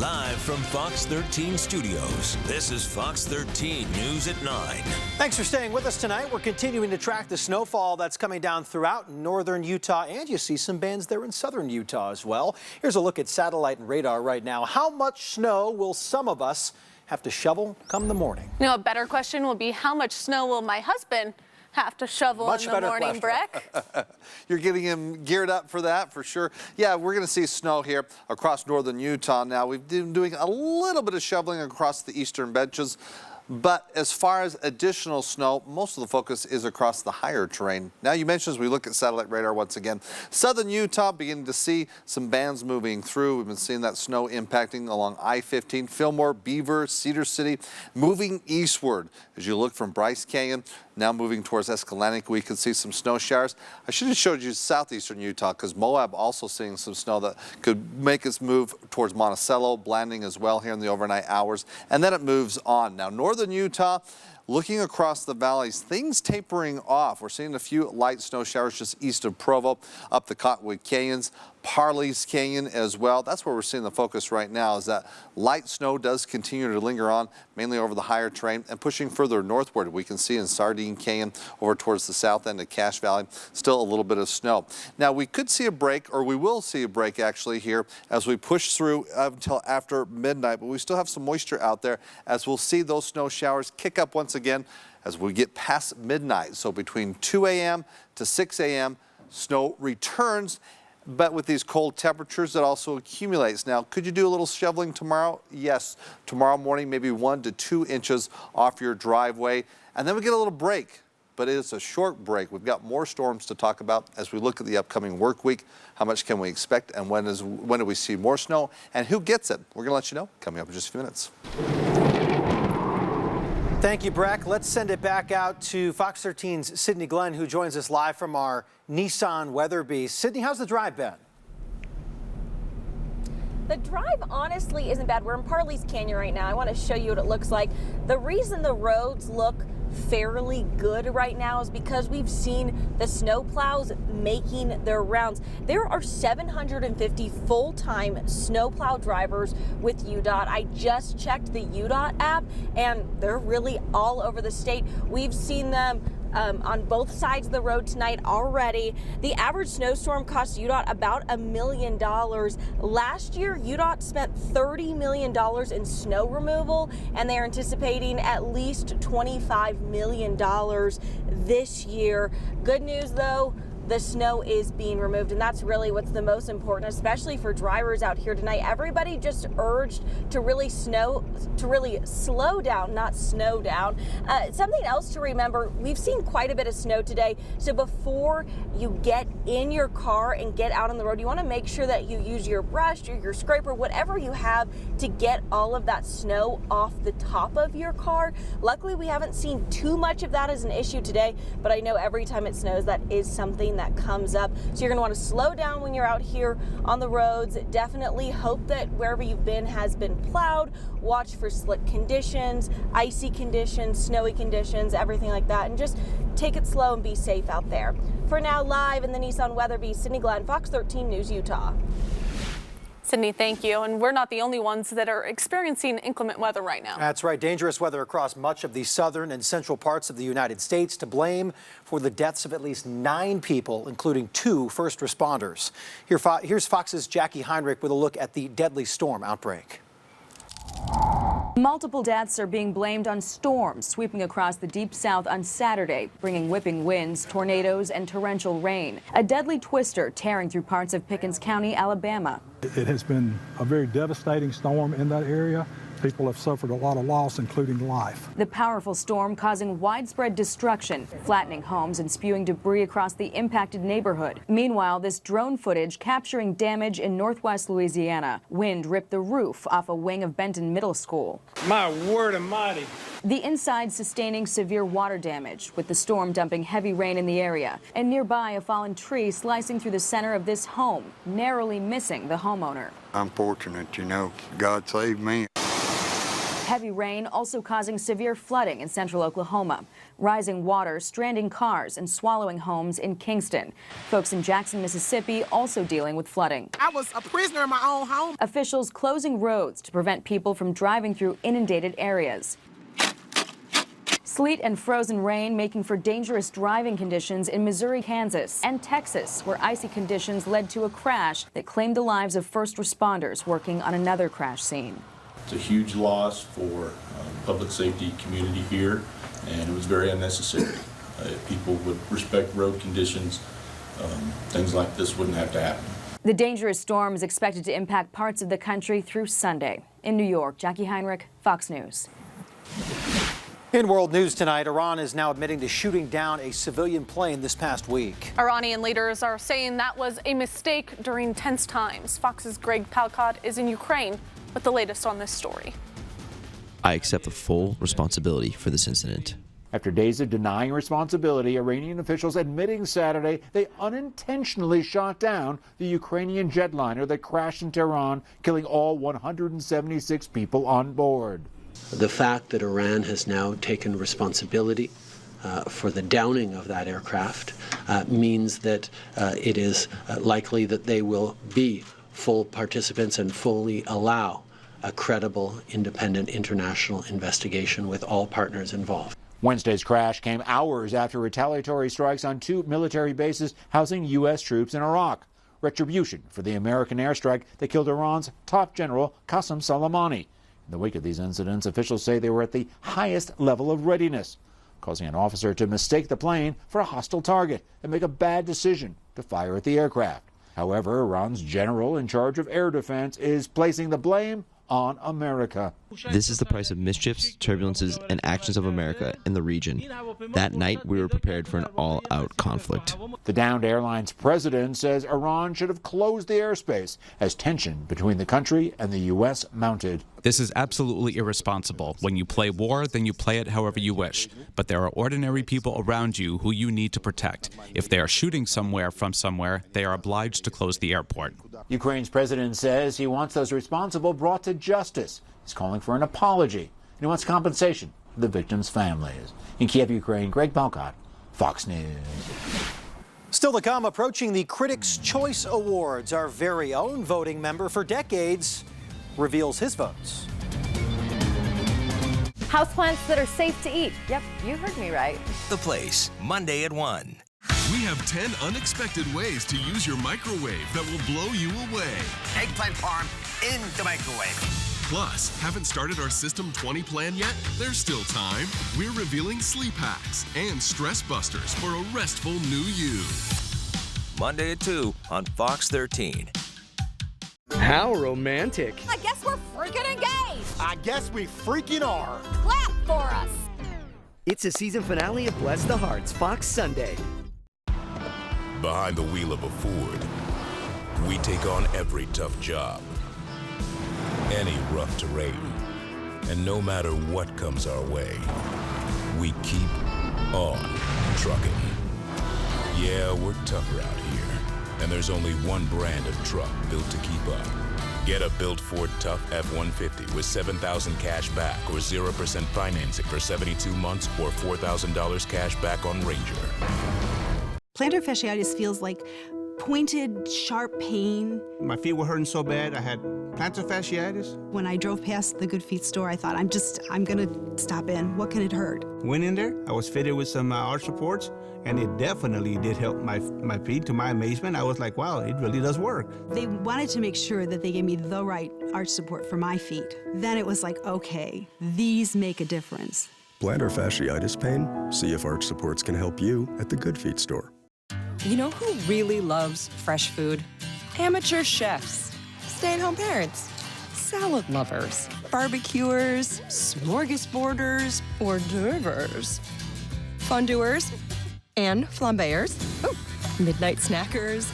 Live from Fox 13 Studios, this is Fox 13 News at 9. Thanks for staying with us tonight. We're continuing to track the snowfall that's coming down throughout northern Utah, and you see some bands there in southern Utah as well. Here's a look at satellite and radar right now. How much snow will some of us have to shovel come the morning? You know, a better question will be, how much snow will my husband have to shovel in the morning, Breck? You're getting him geared up for that, for sure. Yeah, we're going to see snow here across northern Utah now. We've been doing a little bit of shoveling across the eastern benches. But as far as additional snow, most of the focus is across the higher terrain. Now, you mentioned as we look at satellite radar once again, southern Utah beginning to see some bands moving through. We've been seeing that snow impacting along I-15, Fillmore, Beaver, Cedar City, moving eastward. As you look from Bryce Canyon, now moving towards Escalante, we can see some snow showers. I should have showed you southeastern Utah because Moab also seeing some snow that could make us move towards Monticello, Blanding as well here in the overnight hours. And then it moves on. Now, northern Utah, looking across the valleys, things tapering off. We're seeing a few light snow showers just east of Provo, up the Cottonwood Canyons, Parley's Canyon as well. That's where we're seeing the focus right now, is that light snow does continue to linger on, mainly over the higher terrain and pushing further northward. We can see in Sardine Canyon over towards the south end of Cache Valley, still a little bit of snow. Now, we could see a break, or we will see a break actually here as we push through until after midnight, but we still have some moisture out there as we'll see those snow showers kick up once again as we get past midnight. So between 2 a.m. to 6 a.m., snow returns. But with these cold temperatures, it also accumulates. Now, could you do a little shoveling tomorrow? Yes. Tomorrow morning, maybe 1 to 2 inches off your driveway. And then we get a little break, but it's a short break. We've got more storms to talk about as we look at the upcoming work week. How much can we expect, and when do we see more snow, and who gets it? We're going to let you know coming up in just a few minutes. Thank you, Breck. Let's send it back out to Fox 13's Sydney Glenn, who joins us live from our Nissan Weatherby. Sydney, how's the drive been? The drive honestly isn't bad. We're in Parley's Canyon right now. I want to show you what it looks like. The reason the roads look fairly good right now is because we've seen the snow plows making their rounds. There are 750 full-time snowplow drivers with UDOT. I just checked the UDOT app and they're really all over the state. We've seen them on both sides of the road tonight already. The average snowstorm cost UDOT about $1 million. Last year, UDOT spent $30 million in snow removal, and they're anticipating at least $25 million this year. Good news, though, the snow is being removed, and that's really what's the most important, especially for drivers out here tonight. Everybody just urged to really slow down, not snow down. Something else to remember, we've seen quite a bit of snow today, so before you get in your car and get out on the road, you want to make sure that you use your brush or your scraper, whatever you have, to get all of that snow off the top of your car. Luckily, we haven't seen too much of that as an issue today, but I know every time it snows, that is something that comes up. So you're going to want to slow down when you're out here on the roads. Definitely hope that wherever you've been has been plowed. Watch for slick conditions, icy conditions, snowy conditions, everything like that, and just take it slow and be safe out there. For now, live in the Nissan Weatherby, Sydney Glenn, Fox 13 News, Utah. Sydney, thank you. And we're not the only ones that are experiencing inclement weather right now. That's right. Dangerous weather across much of the southern and central parts of the United States, to blame for the deaths of at least 9 people, including 2 first responders. Here's Fox's Jackie Heinrich with a look at the deadly storm outbreak. Multiple deaths are being blamed on storms sweeping across the deep south on Saturday, bringing whipping winds, tornadoes, and torrential rain. A deadly twister tearing through parts of Pickens County, Alabama. It has been a very devastating storm in that area. People have suffered a lot of loss, including life. The powerful storm causing widespread destruction, flattening homes and spewing debris across the impacted neighborhood. Meanwhile, this drone footage capturing damage in northwest Louisiana. Wind ripped the roof off a wing of Benton Middle School. My word almighty. The inside sustaining severe water damage, with the storm dumping heavy rain in the area. And nearby, a fallen tree slicing through the center of this home, narrowly missing the homeowner. I'm fortunate, you know. God saved me. Heavy rain also causing severe flooding in central Oklahoma. Rising water stranding cars and swallowing homes in Kingston. Folks in Jackson, Mississippi also dealing with flooding. I was a prisoner in my own home. Officials closing roads to prevent people from driving through inundated areas. Sleet and frozen rain making for dangerous driving conditions in Missouri, Kansas, and Texas, where icy conditions led to a crash that claimed the lives of first responders working on another crash scene. It's a huge loss for public safety community here, and it was very unnecessary. If people would respect road conditions, things like this wouldn't have to happen. The dangerous storm is expected to impact parts of the country through Sunday. In New York, Jackie Heinrich, Fox News. In world news tonight, Iran is now admitting to shooting down a civilian plane this past week. Iranian leaders are saying that was a mistake during tense times. Fox's Greg Palkot is in Ukraine with the latest on this story. I accept the full responsibility for this incident. After days of denying responsibility, Iranian officials admitting Saturday they unintentionally shot down the Ukrainian jetliner that crashed in Tehran, killing all 176 people on board. The fact that Iran has now taken responsibility for the downing of that aircraft means that it is likely that they will be full participants and fully allow a credible, independent international investigation with all partners involved. Wednesday's crash came hours after retaliatory strikes on 2 military bases housing U.S. troops in Iraq. Retribution for the American airstrike that killed Iran's top general, Qasem Soleimani. In the wake of these incidents, officials say they were at the highest level of readiness, causing an officer to mistake the plane for a hostile target and make a bad decision to fire at the aircraft. However, Iran's general in charge of air defense is placing the blame on America. This is the price of mischiefs, turbulences, and actions of America in the region. That night, we were prepared for an all-out conflict. The downed airline's president says Iran should have closed the airspace as tension between the country and the U.S. mounted. This is absolutely irresponsible. When you play war, then you play it however you wish. But there are ordinary people around you who you need to protect. If they are shooting somewhere from somewhere, they are obliged to close the airport. Ukraine's president says he wants those responsible brought to justice. He's calling for an apology, and he wants compensation for the victims' families. In Kiev, Ukraine, Greg Palkot, Fox News. Still to come, approaching the Critics' Choice Awards, our very own voting member for decades reveals his votes. Houseplants that are safe to eat. Yep, you heard me right. The Place, Monday at 1. We have 10 unexpected ways to use your microwave that will blow you away. Eggplant parm in the microwave. Plus, haven't started our System 20 plan yet? There's still time. We're revealing sleep hacks and stress busters for a restful new you. Monday at 2 on Fox 13. How romantic. I guess we're freaking engaged. I guess we freaking are. Clap for us. It's a season finale of Bless the Hearts, Fox Sunday. Behind the wheel of a Ford, we take on every tough job, any rough terrain, and no matter what comes our way, we keep on trucking. Yeah, we're tougher out here, and there's only one brand of truck built to keep up. Get a built Ford Tough F-150 with $7,000 cash back or 0% financing for 72 months or $4,000 cash back on Ranger. Plantar fasciitis feels like pointed, sharp pain. My feet were hurting so bad, I had plantar fasciitis. When I drove past the Good Feet store, I thought, I'm gonna stop in. What can it hurt? Went in there, I was fitted with some arch supports, and it definitely did help my feet. To my amazement, I was like, wow, it really does work. They wanted to make sure that they gave me the right arch support for my feet. Then it was like, okay, these make a difference. Plantar fasciitis pain? See if arch supports can help you at the Good Feet store. You know who really loves fresh food? Amateur chefs, stay-at-home parents, salad lovers, barbecuers, smorgasborders, hors d'oeuvres, fondue-ers, and flambéers, midnight snackers,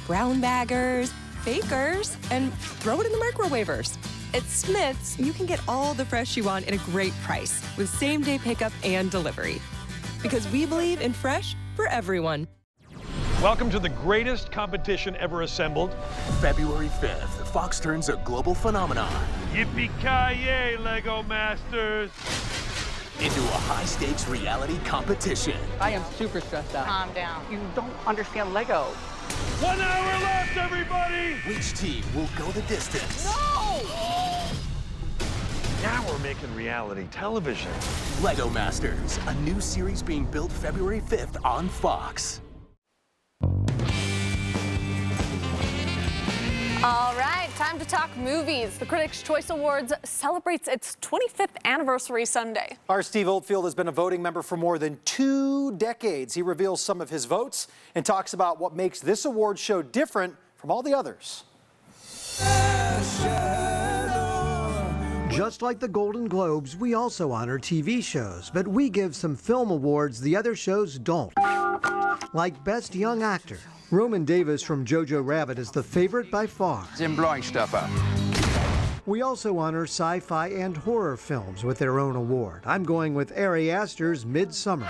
brown baggers, bakers, and throw it in the microwavers. At Smith's, you can get all the fresh you want at a great price with same-day pickup and delivery. Because we believe in fresh for everyone. Welcome to the greatest competition ever assembled. February 5th, Fox turns a global phenomenon Yippee-ki-yay, Lego Masters! into a high-stakes reality competition. I am super stressed out. Calm down. You don't understand Lego. 1 hour left, everybody! Which team will go the distance? No! Now we're making reality television. Lego Masters, a new series being built February 5th on Fox. All right, time to talk movies. The Critics' Choice Awards celebrates its 25th anniversary Sunday. Our Steve Oldfield has been a voting member for more than 2 decades. He reveals some of his votes and talks about what makes this award show different from all the others. Just like the Golden Globes, we also honor TV shows, but we give some film awards the other shows don't. Like Best Young Actor. Roman Davis from Jojo Rabbit is the favorite by far. Him blowing stuff up. We also honor sci-fi and horror films with their own award. I'm going with Ari Aster's Midsommar.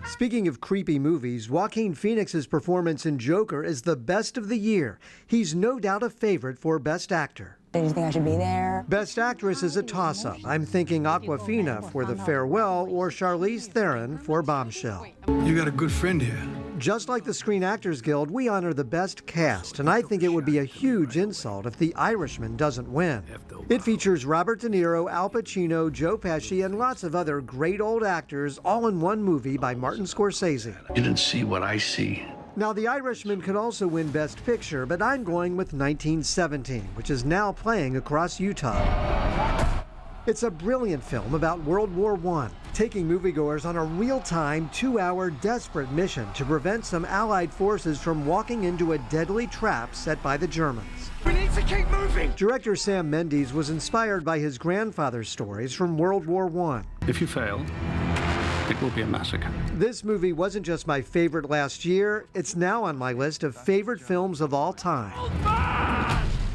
Speaking of creepy movies, Joaquin Phoenix's performance in Joker is the best of the year. He's no doubt a favorite for Best Actor. Did you think I should be there? Best Actress is a toss-up. I'm thinking Awkwafina for The Farewell or Charlize Theron for Bombshell. You got a good friend here. Just like the Screen Actors Guild, we honor the best cast, and I think it would be a huge insult if The Irishman doesn't win. It features Robert De Niro, Al Pacino, Joe Pesci, and lots of other great old actors, all in one movie by Martin Scorsese. You didn't see what I see. Now, The Irishman could also win Best Picture, but I'm going with 1917, which is now playing across Utah. It's a brilliant film about World War I, taking moviegoers on a real-time, 2-hour desperate mission to prevent some Allied forces from walking into a deadly trap set by the Germans. We need to keep moving! Director Sam Mendes was inspired by his grandfather's stories from World War I. If you fail, it will be a massacre. This movie wasn't just my favorite last year, it's now on my list of favorite films of all time.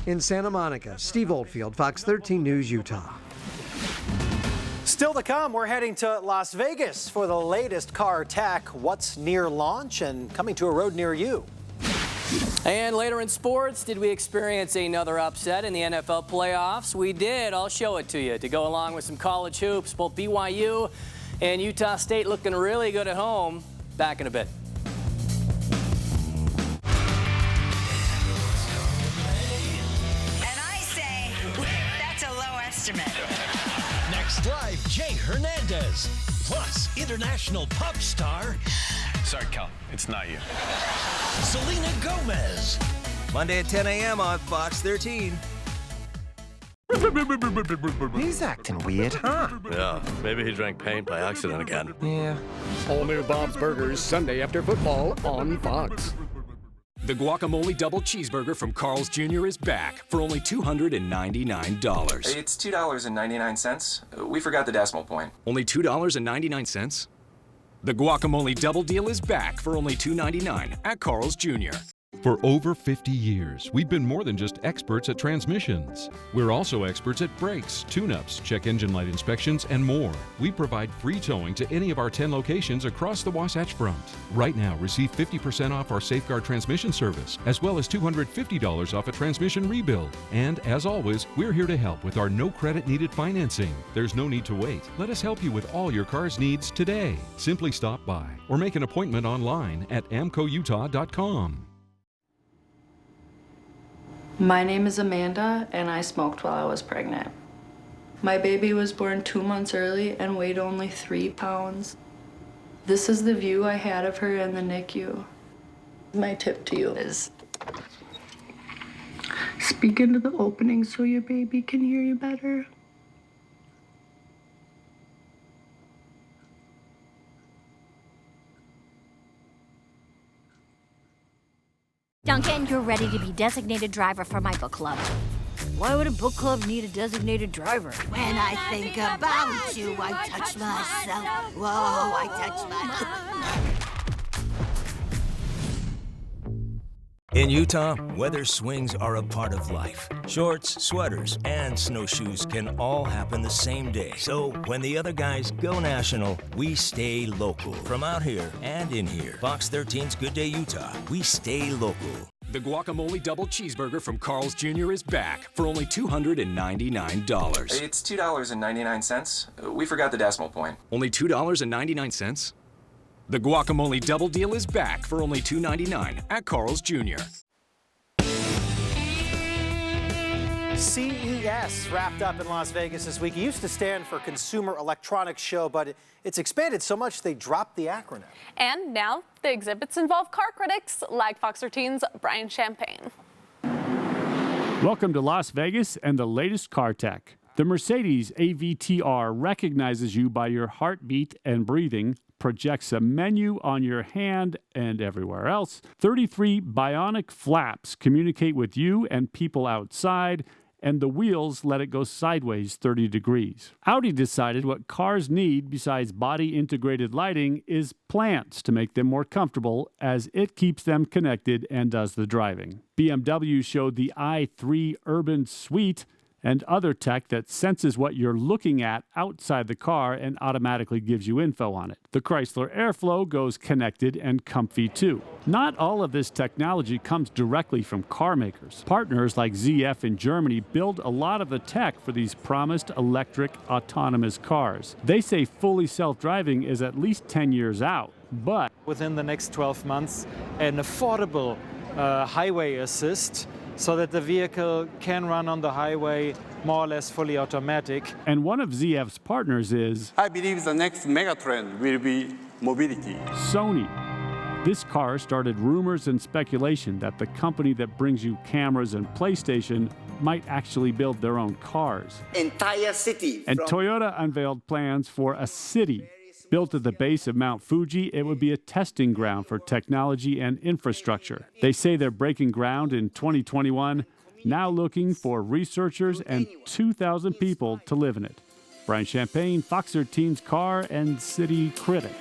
In Santa Monica, Steve Oldfield, Fox 13 News, Utah. Still to come, we're heading to Las Vegas for the latest car tech, what's near launch and coming to a road near you. And later in sports, did we experience another upset in the NFL playoffs? We did. I'll show it to you. To go along with some college hoops, both BYU and Utah State looking really good at home. Back in a bit. And I say, that's a low estimate. Next live, Jay Hernandez, plus international pop star. Sorry, Cal, it's not you. Selena Gomez. Monday at 10 a.m. on Fox 13. He's acting weird, huh? Yeah, maybe he drank paint by accident again. Yeah. All new Bob's Burgers, Sunday after football on Fox. The guacamole double cheeseburger from Carl's Jr. is back for only $299. It's $2.99. We forgot the decimal point. Only $2.99? The guacamole double deal is back for only $2.99 at Carl's Jr. For over 50 years, we've been more than just experts at transmissions. We're also experts at brakes, tune-ups, check engine light inspections, and more. We provide free towing to any of our 10 locations across the Wasatch Front. Right now, receive 50% off our Safeguard transmission service, as well as $250 off a transmission rebuild. And as always, we're here to help with our no credit needed financing. There's no need to wait. Let us help you with all your car's needs today. Simply stop by or make an appointment online at amcoutah.com. My name is Amanda, and I smoked while I was pregnant. My baby was born 2 months early and weighed only 3 pounds. This is the view I had of her in the NICU. My tip to you is speak into the opening so your baby can hear you better. Duncan, you're ready to be designated driver for my book club. Why would a book club need a designated driver? When I think about you, I touch myself. Whoa, I touch myself. In Utah, weather swings are a part of life. Shorts, sweaters, and snowshoes can all happen the same day. So when the other guys go national, we stay local. From out here and in here, Fox 13's Good Day Utah, we stay local. The guacamole double cheeseburger from Carl's Jr. is back for only $299. It's $2.99. We forgot the decimal point. Only $2.99? The guacamole double deal is back for only $2.99 at Carl's Jr. CES wrapped up in Las Vegas this week. It used to stand for Consumer Electronics Show, but it's expanded so much they dropped the acronym. And now the exhibits involve car critics like Fox 13's Brian Champagne. Welcome to Las Vegas and the latest car tech. The Mercedes AVTR recognizes you by your heartbeat and breathing, projects a menu on your hand and everywhere else. 33 bionic flaps communicate with you and people outside, and the wheels let it go sideways 30 degrees. Audi decided what cars need besides body-integrated lighting is plants to make them more comfortable, as it keeps them connected and does the driving. BMW showed the i3 Urban Suite and other tech that senses what you're looking at outside the car and automatically gives you info on it. The Chrysler Airflow goes connected and comfy too. Not all of this technology comes directly from car makers. Partners like ZF in Germany build a lot of the tech for these promised electric autonomous cars. They say fully self-driving is at least 10 years out, but within the next 12 months, an affordable highway assist so that the vehicle can run on the highway more or less fully automatic. And one of ZF's partners is, I believe the next megatrend will be mobility. Sony. This car started rumors and speculation that the company that brings you cameras and PlayStation might actually build their own cars. Entire city. And Toyota unveiled plans for a city. Built at the base of Mount Fuji, it would be a testing ground for technology and infrastructure. They say they're breaking ground in 2021, now looking for researchers and 2,000 people to live in it. Brian Champagne, Fox 13's car and city critic.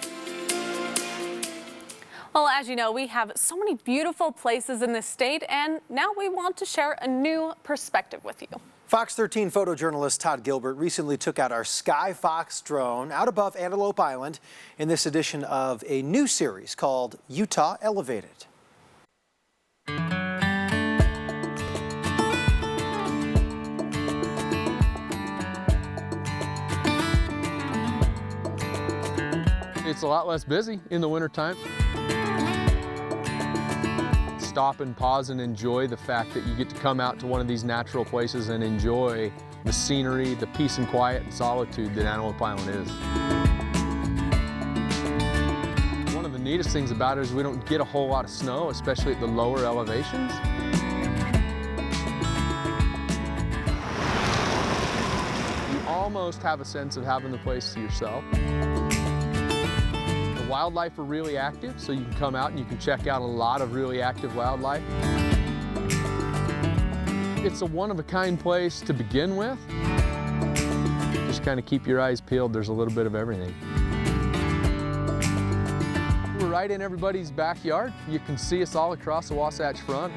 Well, as you know, we have so many beautiful places in this state, and now we want to share a new perspective with you. Fox 13 photojournalist Todd Gilbert recently took out our Sky Fox drone out above Antelope Island in this edition of a new series called Utah Elevated. It's a lot less busy in the wintertime. Stop and pause and enjoy the fact that you get to come out to one of these natural places and enjoy the scenery, the peace and quiet and solitude that Antelope Island is. One of the neatest things about it is we don't get a whole lot of snow, especially at the lower elevations. You almost have a sense of having the place to yourself. Wildlife are really active, so you can come out and you can check out a lot of really active wildlife. It's a one-of-a-kind place to begin with. Just kind of keep your eyes peeled. There's a little bit of everything. We're right in everybody's backyard. You can see us all across the Wasatch Front.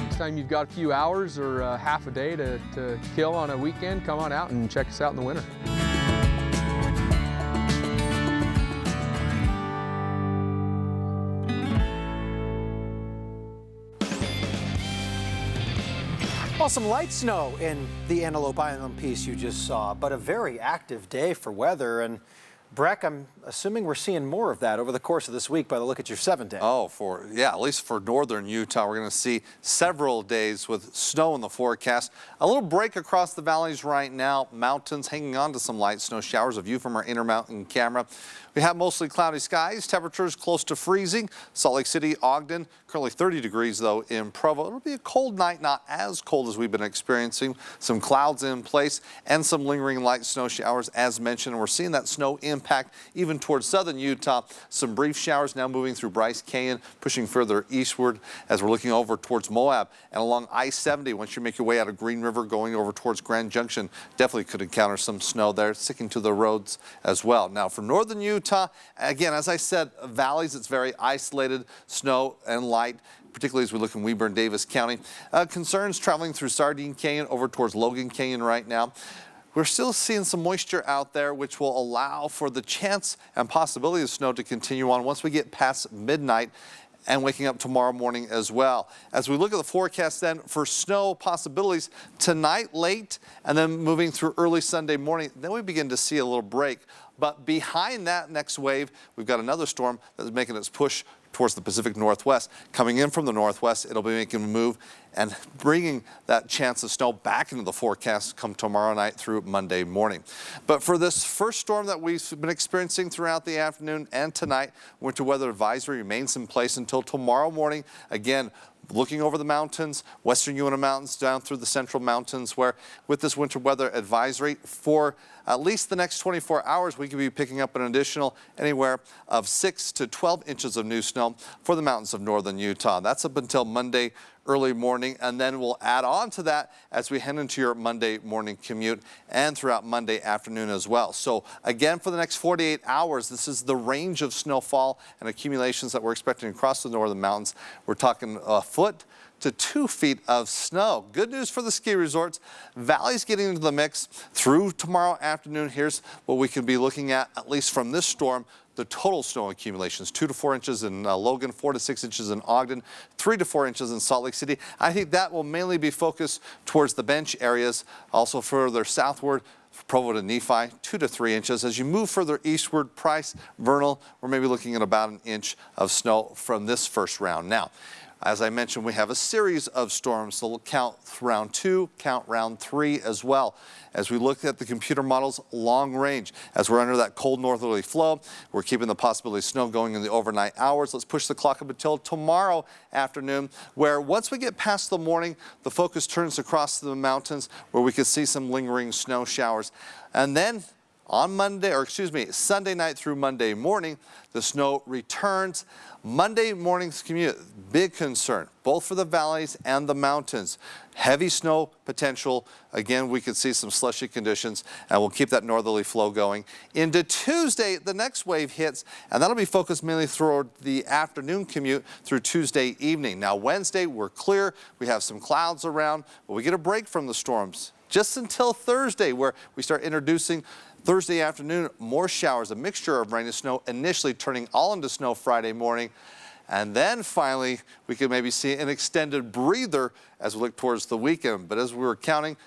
Next time you've got a few hours or half a day to kill on a weekend, come on out and check us out in the winter. Well, some light snow in the Antelope Island piece you just saw, but a very active day for weather. And Breck, I'm assuming we're seeing more of that over the course of this week by the look at your 7-day. Oh, at least for northern Utah, we're going to see several days with snow in the forecast. A little break across the valleys right now. Mountains hanging on to some light snow showers. A view from our Intermountain camera. We have mostly cloudy skies, temperatures close to freezing. Salt Lake City, Ogden, currently 30 degrees though in Provo. It'll be a cold night, not as cold as we've been experiencing. Some clouds in place and some lingering light snow showers as mentioned. We're seeing that snow in impact even towards southern Utah. Some brief showers now moving through Bryce Canyon, pushing further eastward as we're looking over towards Moab and along I-70. Once you make your way out of Green River going over towards Grand Junction, definitely could encounter some snow there, sticking to the roads as well. Now for northern Utah, again, as I said, valleys, it's very isolated, snow and light, particularly as we look in Weber and Davis County. Concerns traveling through Sardine Canyon over towards Logan Canyon right now. We're still seeing some moisture out there, which will allow for the chance and possibility of snow to continue on once we get past midnight and waking up tomorrow morning as well. As we look at the forecast then for snow possibilities tonight late and then moving through early Sunday morning, then we begin to see a little break. But behind that next wave, we've got another storm that's making its push towards the Pacific Northwest. Coming in from the northwest, it'll be making a move and bringing that chance of snow back into the forecast come tomorrow night through Monday morning. But for this first storm that we've been experiencing throughout the afternoon and tonight, winter weather advisory remains in place until tomorrow morning. Again, looking over the mountains, western Uinta Mountains down through the central mountains, where with this winter weather advisory for at least the next 24 hours, we could be picking up an additional anywhere of 6 to 12 inches of new snow for the mountains of northern Utah. That's up until Monday early morning, and then we'll add on to that as we head into your Monday morning commute and throughout Monday afternoon as well. So again, for the next 48 hours, this is the range of snowfall and accumulations that we're expecting across the northern mountains. We're talking a foot to 2 feet of snow. Good news for the ski resorts. Valley's getting into the mix through tomorrow afternoon. Here's what we can be looking at least from this storm. The total snow accumulations, 2 to 4 inches in Logan, 4 to 6 inches in Ogden, 3 to 4 inches in Salt Lake City. I think that will mainly be focused towards the bench areas, also further southward, Provo to Nephi, 2 to 3 inches. As you move further eastward, Price, Vernal, we're maybe looking at about an inch of snow from this first round. Now, as I mentioned, we have a series of storms, so we'll count round 2, count round 3 as well. As we look at the computer models long range, as we're under that cold northerly flow, we're keeping the possibility of snow going in the overnight hours. Let's push the clock up until tomorrow afternoon, where once we get past the morning, the focus turns across the mountains where we could see some lingering snow showers. And then on Sunday night through Monday morning, the snow returns. Monday morning's commute, big concern, both for the valleys and the mountains. Heavy snow potential. Again, we could see some slushy conditions, and we'll keep that northerly flow going. Into Tuesday, the next wave hits, and that'll be focused mainly through the afternoon commute through Tuesday evening. Now, Wednesday, we're clear. We have some clouds around, but we get a break from the storms just until Thursday, where we start introducing Thursday afternoon, more showers, a mixture of rain and snow, initially turning all into snow Friday morning. And then finally, we could maybe see an extended breather as we look towards the weekend. But as we were counting,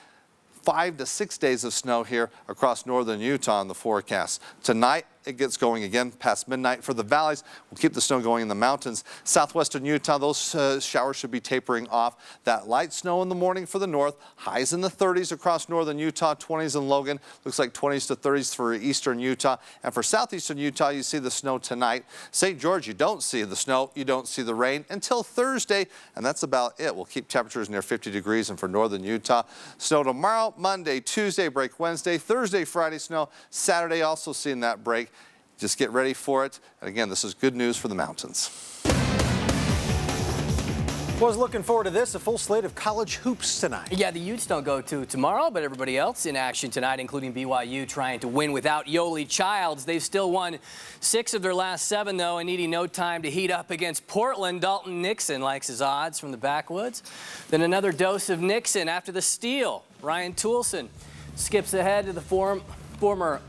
5 to 6 days of snow here across northern Utah in the forecast. Tonight, it gets going again past midnight for the valleys. We'll keep the snow going in the mountains. Southwestern Utah, those showers should be tapering off. That light snow in the morning for the north. Highs in the 30s across northern Utah, 20s in Logan. Looks like 20s to 30s for eastern Utah. And for southeastern Utah, you see the snow tonight. St. George, you don't see the snow. You don't see the rain until Thursday. And that's about it. We'll keep temperatures near 50 degrees. And for northern Utah, snow tomorrow, Monday, Tuesday, break Wednesday, Thursday, Friday, snow. Saturday, also seeing that break. Just get ready for it. And again, this is good news for the mountains. Was looking forward to this, a full slate of college hoops tonight. Yeah, the Utes don't go to tomorrow, but everybody else in action tonight, including BYU trying to win without Yoli Childs. They've still won 6 of their last 7, though, and needing no time to heat up against Portland. Dalton Nixon likes his odds from the backwoods. Then another dose of Nixon after the steal. Ryan Toulson skips ahead to the former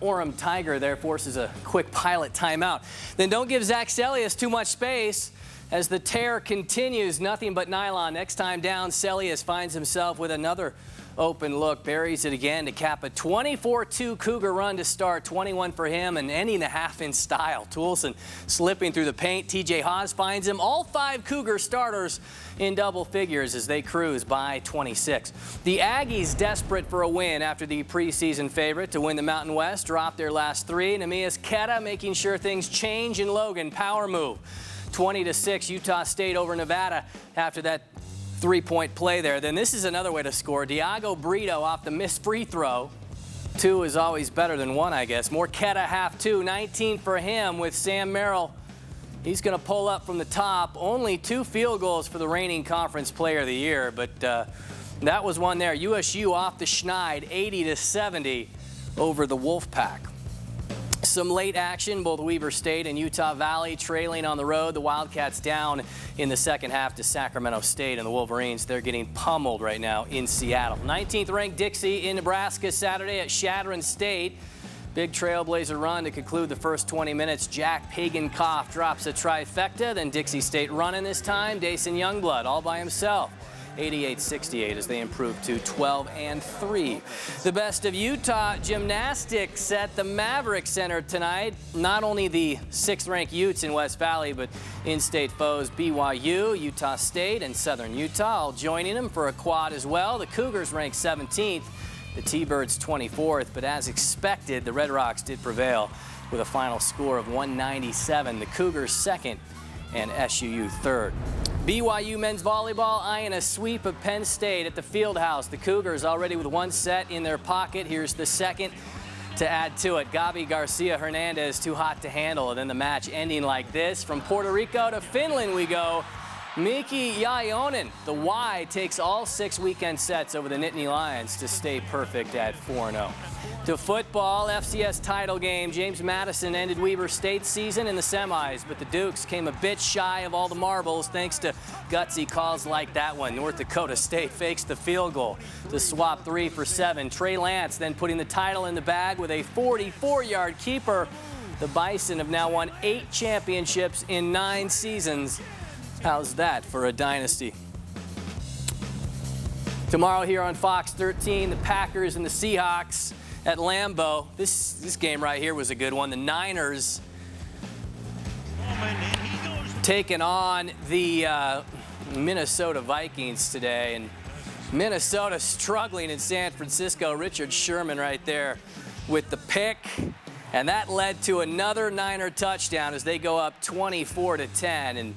Orem Tiger there, forces a quick pilot timeout. Then don't give Zach Celius too much space as the tear continues. Nothing but nylon. Next time down, Celius finds himself with another open look, buries it again to cap a 24-2 Cougar run to start. 21 for him and ending the half in style. Toulson slipping through the paint. TJ Haws finds him. All 5 Cougar starters in double figures as they cruise by 26. The Aggies desperate for a win after the preseason favorite to win the Mountain West dropped their last 3. Neemias Queta making sure things change in Logan. Power move. 20-6 Utah State over Nevada after that 3-point play there. Then this is another way to score. Diago Brito off the missed free throw. 2 is always better than 1, I guess. Morquetta half 2, 19 for him with Sam Merrill. He's going to pull up from the top. Only 2 field goals for the reigning conference player of the year, but that was one there. USU off the schneid, 80-70 over the Wolfpack. Some late action, both Weber State and Utah Valley trailing on the road. The Wildcats down in the second half to Sacramento State, and the Wolverines, they're getting pummeled right now in Seattle. 19th ranked Dixie in Nebraska Saturday at Shadron State. Big Trailblazer run to conclude the first 20 minutes. Jack Pagan-Koff drops a trifecta, then Dixie State running this time. Dason Youngblood all by himself. 88-68 as they improve to 12-3. The best of Utah gymnastics at the Maverick Center tonight. Not only the 6th-ranked Utes in West Valley, but in-state foes BYU, Utah State, and Southern Utah all joining them for a quad as well. The Cougars ranked 17th, the T-Birds 24th, but as expected, the Red Rocks did prevail with a final score of 197. The Cougars 2nd and SUU 3rd. BYU men's volleyball eyeing a sweep of Penn State at the Fieldhouse. The Cougars already with 1 set in their pocket. Here's the second to add to it. Gabi Garcia Hernandez too hot to handle, and then the match ending like this. From Puerto Rico to Finland we go. Miki Yaionen, the Y, takes all 6 weekend sets over the Nittany Lions to stay perfect at 4-0. To football, FCS title game. James Madison ended Weber State's season in the semis, but the Dukes came a bit shy of all the marbles thanks to gutsy calls like that one. North Dakota State fakes the field goal to swap 3 for 7. Trey Lance then putting the title in the bag with a 44-yard keeper. The Bison have now won 8 championships in 9 seasons. How's that for a dynasty? Tomorrow here on Fox 13, the Packers and the Seahawks at Lambeau. This game right here was a good one. The Niners taking on the Minnesota Vikings today, and Minnesota struggling in San Francisco. Richard Sherman right there with the pick, and that led to another Niner touchdown as they go up 24-10, and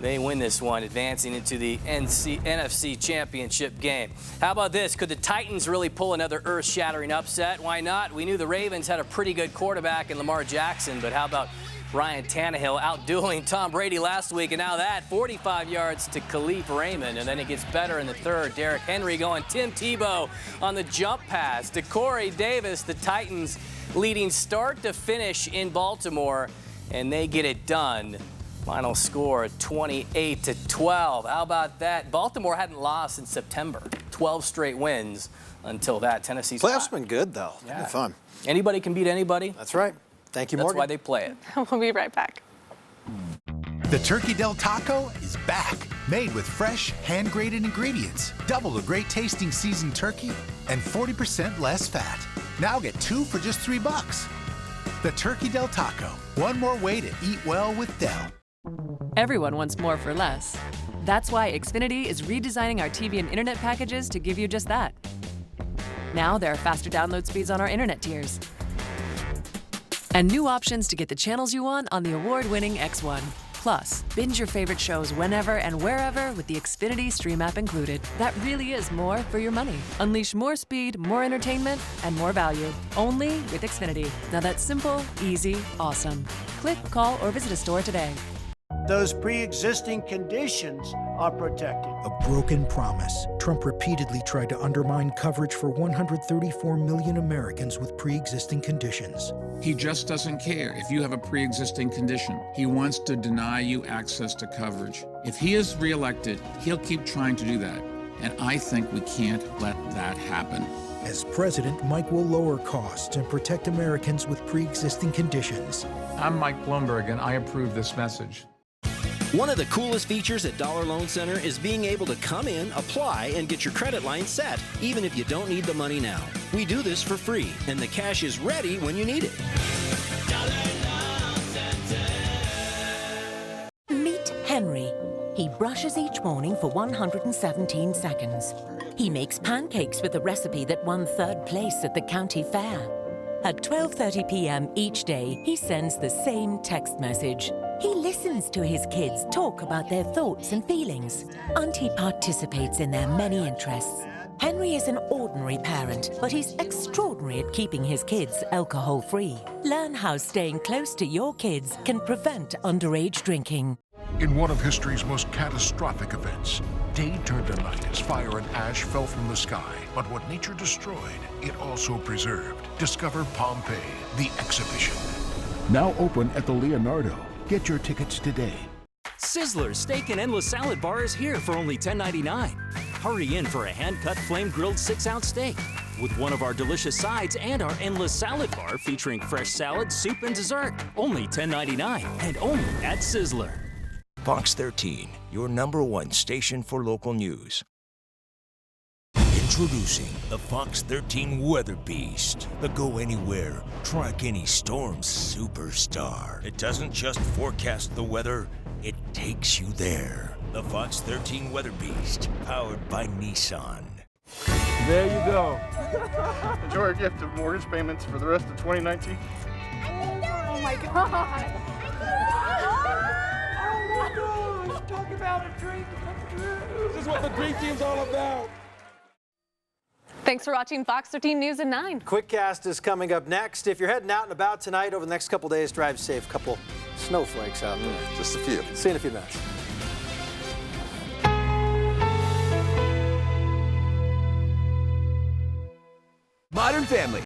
they win this one, advancing into the NFC Championship game. How about this? Could the Titans really pull another earth-shattering upset? Why not? We knew the Ravens had a pretty good quarterback in Lamar Jackson, but how about Ryan Tannehill outdueling Tom Brady last week? And now that, 45 yards to Khalif Raymond, and then it gets better in the third. Derrick Henry going Tim Tebow on the jump pass to Corey Davis. The Titans leading start to finish in Baltimore, and they get it done. Final score 28-12. How about that? Baltimore hadn't lost in September. 12 straight wins until that. Tennessee's playoffs been good though. Yeah. Been fun. Anybody can beat anybody. That's right. Thank you, Morgan. That's why they play it. We'll be right back. The Turkey Del Taco is back. Made with fresh, hand-grated ingredients. Double the great tasting seasoned turkey and 40% less fat. Now get 2 for just $3. The Turkey Del Taco. One more way to eat well with Del. Everyone wants more for less. That's why Xfinity is redesigning our TV and internet packages to give you just that. Now there are faster download speeds on our internet tiers. And new options to get the channels you want on the award-winning X1. Plus, binge your favorite shows whenever and wherever with the Xfinity Stream app included. That really is more for your money. Unleash more speed, more entertainment, and more value. Only with Xfinity. Now that's simple, easy, awesome. Click, call, or visit a store today. Those pre-existing conditions are protected. A broken promise. Trump repeatedly tried to undermine coverage for 134 million Americans with pre-existing conditions. He just doesn't care if you have a pre-existing condition. He wants to deny you access to coverage. If he is reelected, he'll keep trying to do that. And I think we can't let that happen. As president, Mike will lower costs and protect Americans with pre-existing conditions. I'm Mike Bloomberg, and I approve this message. One of the coolest features at Dollar Loan Center is being able to come in, apply, and get your credit line set, even if you don't need the money now. We do this for free, and the cash is ready when you need it. Meet Henry. He brushes each morning for 117 seconds. He makes pancakes with a recipe that won 3rd place at the county fair. At 12:30 p.m. each day, he sends the same text message. He listens to his kids talk about their thoughts and feelings, and he participates in their many interests. Henry is an ordinary parent, but he's extraordinary at keeping his kids alcohol-free. Learn how staying close to your kids can prevent underage drinking. In one of history's most catastrophic events, day turned to night as fire and ash fell from the sky. But what nature destroyed, it also preserved. Discover Pompeii, the exhibition. Now open at the Leonardo. Get your tickets today. Sizzler's Steak and Endless Salad Bar is here for only $10.99. Hurry in for a hand-cut flame-grilled 6-ounce steak with one of our delicious sides and our Endless Salad Bar featuring fresh salad, soup, and dessert. Only $10.99 and only at Sizzler. Fox 13, your #1 station for local news. Introducing the Fox 13 Weather Beast, the go-anywhere, track-any-storm superstar. It doesn't just forecast the weather, it takes you there. The Fox 13 Weather Beast, powered by Nissan. There you go. Enjoy our gift of mortgage payments for the rest of 2019. Oh my God. Oh my gosh, talk about a dream come true. This is what the dream team's all about. Thanks for watching Fox 13 News at 9. Quickcast is coming up next. If you're heading out and about tonight over the next couple days, drive safe. Couple snowflakes out there. Just a few. See you in a few minutes. Modern Family.